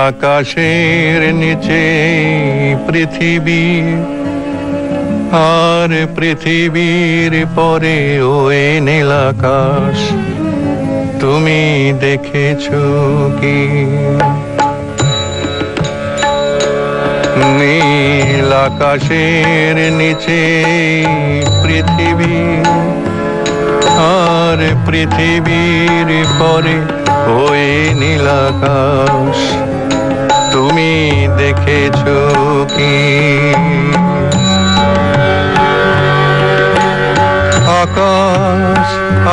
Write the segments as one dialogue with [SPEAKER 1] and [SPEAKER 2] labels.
[SPEAKER 1] আকাশের নিচে পৃথিবী, আর পৃথিবীর পরে ওই নীল আকাশ। তুমি দেখেছো কি? নীল আকাশের নিচে পৃথিবী, আর পৃথিবীর পরে ওই নীল আকাশ। তুমি দেখেছো কি? আকাশ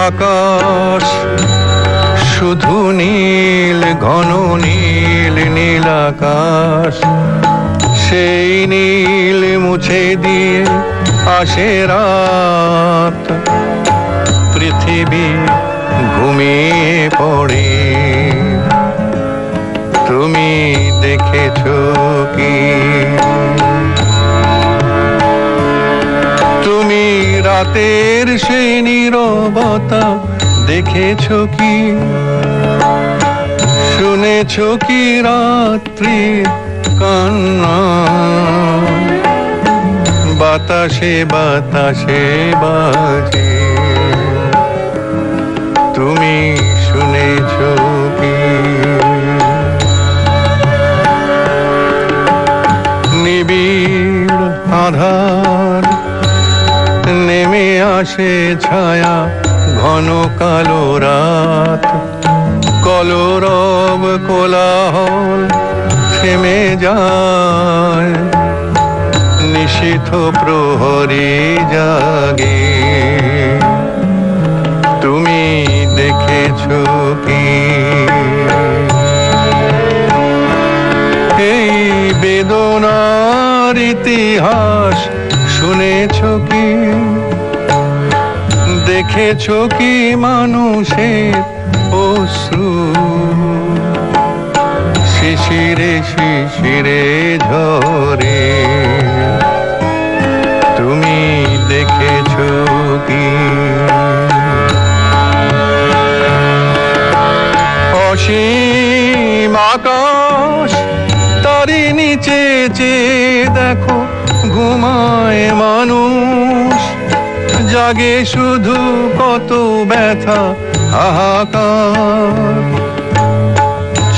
[SPEAKER 1] আকাশ শুধু নীল, ঘন নীল নীল আকাশ। সেই নীল মুছে দিয়ে আসে রাত, পৃথিবী ঘুমিয়ে পড়ে। তুমি দেখেছো কি? তুমি রাতের সেই নীরবতা দেখেছো কি? শুনেছো কি রাত্রির কান্না? বাতাসে বাতাসে বাজে, তুমি শুনেছো কি? নিবিড় আধার নেমে আসে ছায়া, ঘন কালো রাত। কলরব কোলাহল থেমে যায়, নিশীথ প্রহরী জাগে। তুমি দেখেছো কি? এই বেদনার ইতিহাস শুনেছো কি? দেখেছো কি মানুষের অশ্রু শিশিরে শিশিরে ঝরে? তুমি দেখেছো কি? অসীম আকাশ, তারই নিচে চেয়ে দেখো ঘুমায় মানুষ। জাগে শুধু কত ব্যথা হাহাকার।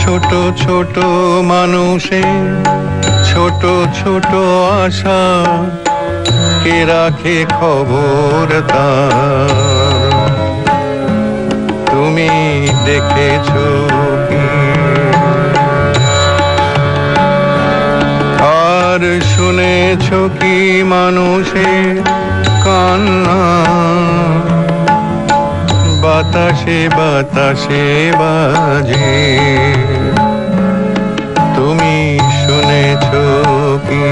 [SPEAKER 1] ছোট ছোট মানুষের ছোট ছোট আশা, কে রাখে খবর তার? তুমি দেখেছো কি? আর শুনেছো কি মানুষের কান্না? বাতাসে বাতাসে বাজে, তুমি শুনেছো কি?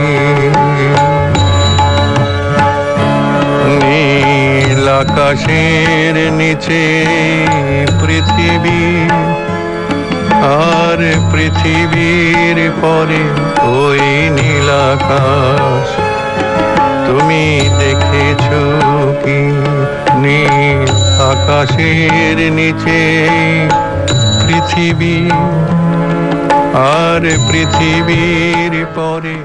[SPEAKER 1] নীল আকাশের নিচে পৃথিবী, আর পৃথিবীর পরে ওই নীল আকাশ। তুমি দেখেছো কি? নীল আকাশের নিচে পৃথিবী, আর পৃথিবীর পরে